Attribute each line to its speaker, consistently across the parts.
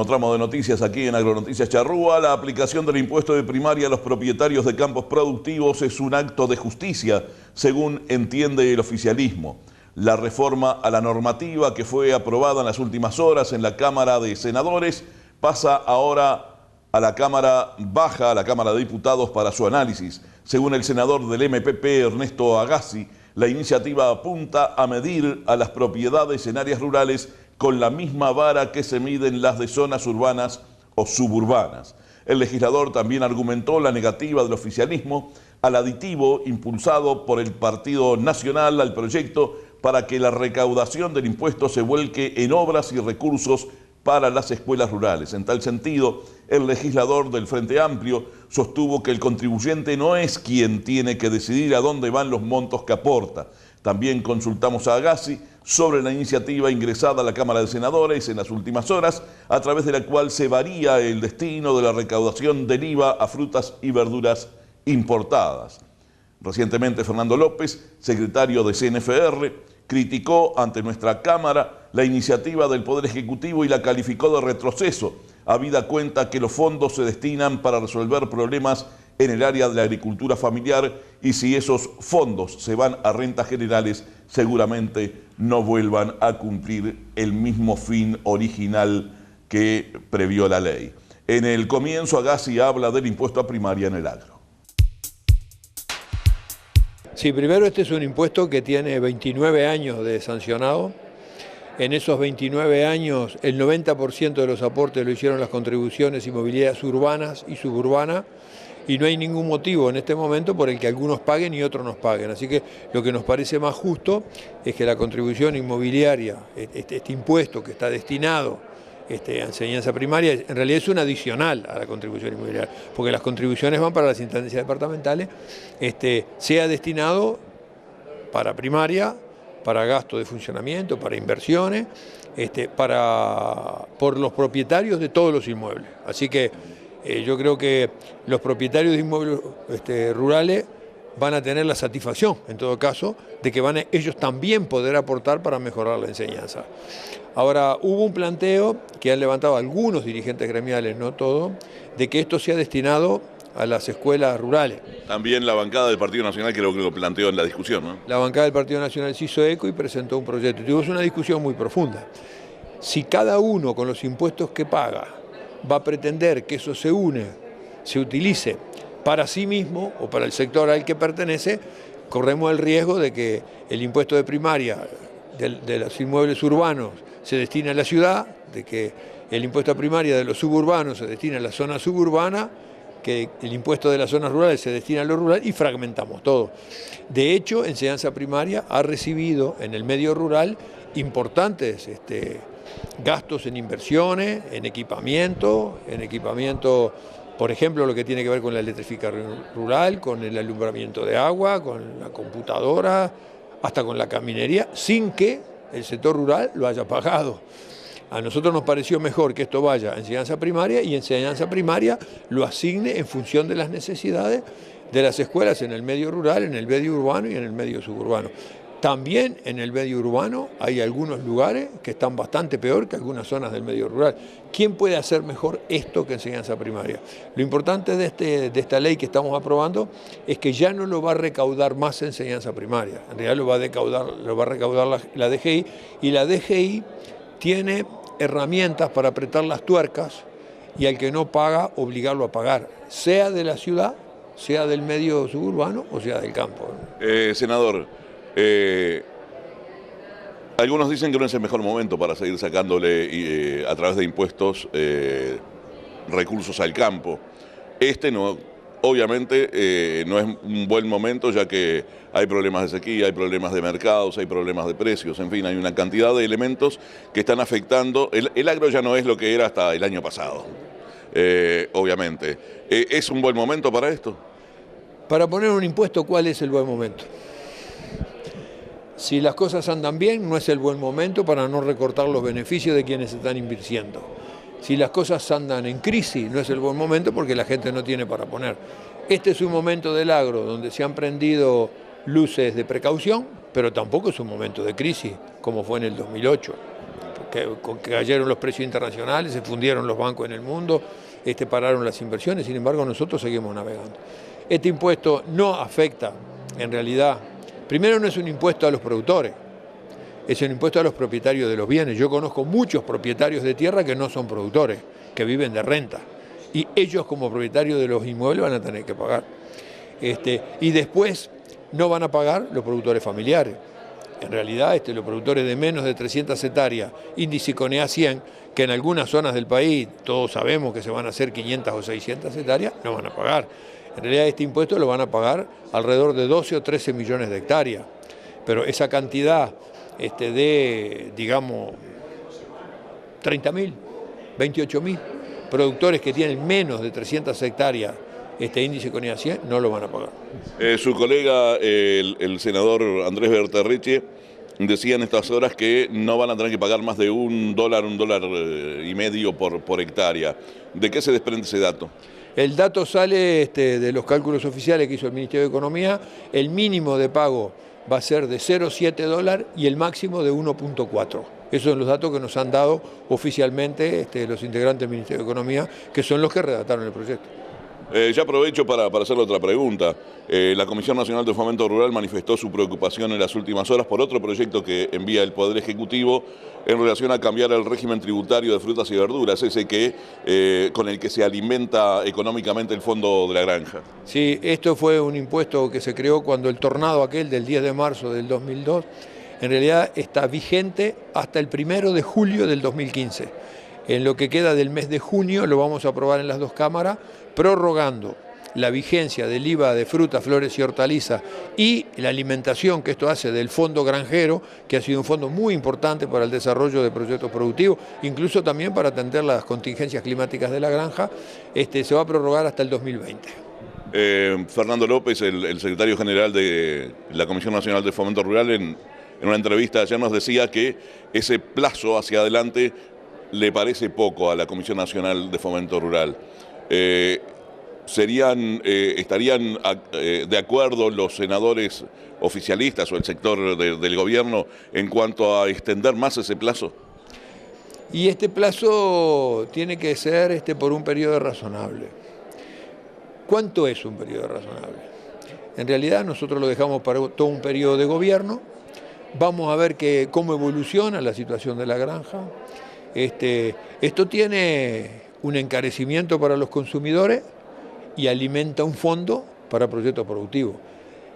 Speaker 1: último tramo de noticias aquí en Agronoticias Charrúa. La aplicación del impuesto de primaria a los propietarios de campos productivos es un acto de justicia, según entiende el oficialismo. La reforma a la normativa que fue aprobada en las últimas horas en la Cámara de Senadores pasa ahora a la Cámara Baja, a la Cámara de Diputados, para su análisis. Según el senador del MPP, Ernesto Agassi, la iniciativa apunta a medir a las propiedades en áreas rurales con la misma vara que se miden las de zonas urbanas o suburbanas. El legislador también argumentó la negativa del oficialismo al aditivo impulsado por el Partido Nacional al proyecto para que la recaudación del impuesto se vuelque en obras y recursos para las escuelas rurales. En tal sentido, el legislador del Frente Amplio sostuvo que el contribuyente no es quien tiene que decidir a dónde van los montos que aporta. También consultamos a Agassi sobre la iniciativa ingresada a la Cámara de Senadores en las últimas horas, a través de la cual se varía el destino de la recaudación del IVA a frutas y verduras importadas. Recientemente, Fernando López, secretario de CNFR, criticó ante nuestra Cámara la iniciativa del Poder Ejecutivo y la calificó de retroceso, habida cuenta que los fondos se destinan para resolver problemas en el área de la agricultura familiar, y si esos fondos se van a rentas generales, seguramente no vuelvan a cumplir el mismo fin original que previó la ley. En el comienzo, Agassi habla del impuesto a primaria en el agro.
Speaker 2: Sí, primero, este es un impuesto que tiene 29 años de sancionado. En esos 29 años, el 90% de los aportes lo hicieron las contribuciones inmobiliarias urbanas y suburbanas, y no hay ningún motivo en este momento por el que algunos paguen y otros no paguen. Así que lo que nos parece más justo es que la contribución inmobiliaria, este impuesto que está destinado a enseñanza primaria, en realidad es un adicional a la contribución inmobiliaria, porque las contribuciones van para las intendencias departamentales, sea destinado para primaria, para gasto de funcionamiento, para inversiones, por los propietarios de todos los inmuebles. Así que yo creo que los propietarios de inmuebles rurales van a tener la satisfacción, en todo caso, de que van a ellos también poder aportar para mejorar la enseñanza. Ahora, hubo un planteo que han levantado algunos dirigentes gremiales, no todos, de que esto sea destinado a las escuelas rurales.
Speaker 1: También la bancada del Partido Nacional creo que lo planteó en la discusión, ¿no?
Speaker 2: La bancada del Partido Nacional se hizo eco y presentó un proyecto. Tuvimos una discusión muy profunda. Si cada uno con los impuestos que paga va a pretender que eso se utilice para sí mismo o para el sector al que pertenece, corremos el riesgo de que el impuesto de primaria de los inmuebles urbanos se destine a la ciudad, de que el impuesto a primaria de los suburbanos se destine a la zona suburbana, que el impuesto de las zonas rurales se destina a lo rural, y fragmentamos todo. De hecho, enseñanza primaria ha recibido en el medio rural importantes gastos en inversiones, en equipamiento, por ejemplo, lo que tiene que ver con la electrificación rural, con el alumbramiento de agua, con la computadora, hasta con la caminería, sin que el sector rural lo haya pagado. A nosotros nos pareció mejor que esto vaya a enseñanza primaria, y enseñanza primaria lo asigne en función de las necesidades de las escuelas en el medio rural, en el medio urbano y en el medio suburbano. También en el medio urbano hay algunos lugares que están bastante peor que algunas zonas del medio rural. ¿Quién puede hacer mejor esto que enseñanza primaria? Lo importante de esta ley que estamos aprobando es que ya no lo va a recaudar más enseñanza primaria. En realidad lo va a recaudar la DGI, y la DGI tiene herramientas para apretar las tuercas y al que no paga obligarlo a pagar, sea de la ciudad, sea del medio suburbano o sea del campo.
Speaker 1: Senador, algunos dicen que no es el mejor momento para seguir sacándole a través de impuestos recursos al campo. No, obviamente no es un buen momento, ya que hay problemas de sequía, hay problemas de mercados, hay problemas de precios, en fin, hay una cantidad de elementos que están afectando. El agro ya no es lo que era hasta el año pasado, obviamente. ¿Es un buen momento para esto?
Speaker 2: Para poner un impuesto, ¿cuál es el buen momento? Si las cosas andan bien, no es el buen momento para no recortar los beneficios de quienes están invirtiendo. Si las cosas andan en crisis, no es el buen momento porque la gente no tiene para poner. Este es un momento del agro donde se han prendido luces de precaución, pero tampoco es un momento de crisis como fue en el 2008. que cayeron los precios internacionales, se fundieron los bancos en el mundo, pararon las inversiones, sin embargo nosotros seguimos navegando. Este impuesto no afecta, en realidad, primero no es un impuesto a los productores, es un impuesto a los propietarios de los bienes. Yo conozco muchos propietarios de tierra que no son productores, que viven de renta, y ellos como propietarios de los inmuebles van a tener que pagar. Y después no van a pagar los productores familiares. En realidad, los productores de menos de 300 hectáreas, índice CONEA 100, que en algunas zonas del país todos sabemos que se van a hacer 500 o 600 hectáreas, no van a pagar. En realidad este impuesto lo van a pagar alrededor de 12 o 13 millones de hectáreas. Pero esa cantidad de, digamos, 30.000, 28.000 productores que tienen menos de 300 hectáreas, índice CONEA 100, no lo van a pagar.
Speaker 1: Su colega, el senador Andrés Berterriche, decía en estas horas que no van a tener que pagar más de $1, $1,5 por hectárea. ¿De qué se desprende ese dato?
Speaker 2: El dato sale de los cálculos oficiales que hizo el Ministerio de Economía. El mínimo de pago va a ser de $0,7 y el máximo de 1,4. Esos son los datos que nos han dado oficialmente los integrantes del Ministerio de Economía, que son los que redactaron el proyecto.
Speaker 1: Ya aprovecho para hacerle otra pregunta. La Comisión Nacional de Fomento Rural manifestó su preocupación en las últimas horas por otro proyecto que envía el Poder Ejecutivo en relación a cambiar el régimen tributario de frutas y verduras, ese con el que se alimenta económicamente el Fondo de la Granja.
Speaker 2: Sí, esto fue un impuesto que se creó cuando el tornado aquel del 10 de marzo del 2002, en realidad está vigente hasta el 1 de julio del 2015. En lo que queda del mes de junio lo vamos a aprobar en las dos cámaras, prorrogando la vigencia del IVA de frutas, flores y hortalizas y la alimentación que esto hace del fondo granjero, que ha sido un fondo muy importante para el desarrollo de proyectos productivos, incluso también para atender las contingencias climáticas de la granja, se va a prorrogar hasta el 2020.
Speaker 1: Fernando López, el secretario general de la Comisión Nacional de Fomento Rural, en una entrevista ayer nos decía que ese plazo hacia adelante le parece poco a la Comisión Nacional de Fomento Rural. ¿Estarían de acuerdo los senadores oficialistas o el sector del gobierno en cuanto a extender más ese plazo?
Speaker 2: Y este plazo tiene que ser por un periodo razonable. ¿Cuánto es un periodo razonable? En realidad nosotros lo dejamos para todo un periodo de gobierno. Vamos a ver cómo evoluciona la situación de la granja. Esto tiene un encarecimiento para los consumidores y alimenta un fondo para proyectos productivos.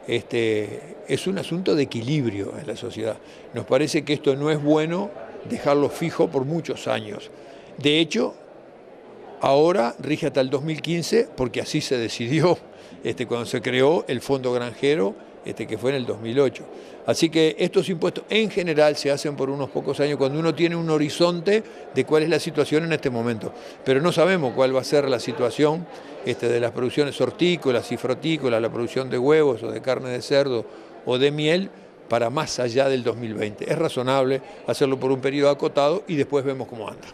Speaker 2: Es un asunto de equilibrio en la sociedad. Nos parece que esto no es bueno dejarlo fijo por muchos años. De hecho, ahora rige hasta el 2015 porque así se decidió cuando se creó el Fondo Granjero, que fue en el 2008. Así que estos impuestos en general se hacen por unos pocos años cuando uno tiene un horizonte de cuál es la situación en este momento. Pero no sabemos cuál va a ser la situación de las producciones hortícolas y frutícolas, la producción de huevos o de carne de cerdo o de miel para más allá del 2020. Es razonable hacerlo por un periodo acotado y después vemos cómo anda.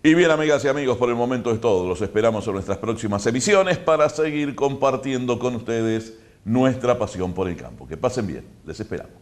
Speaker 1: Y bien, amigas y amigos, por el momento es todo. Los esperamos en nuestras próximas emisiones para seguir compartiendo con ustedes nuestra pasión por el campo. Que pasen bien, les esperamos.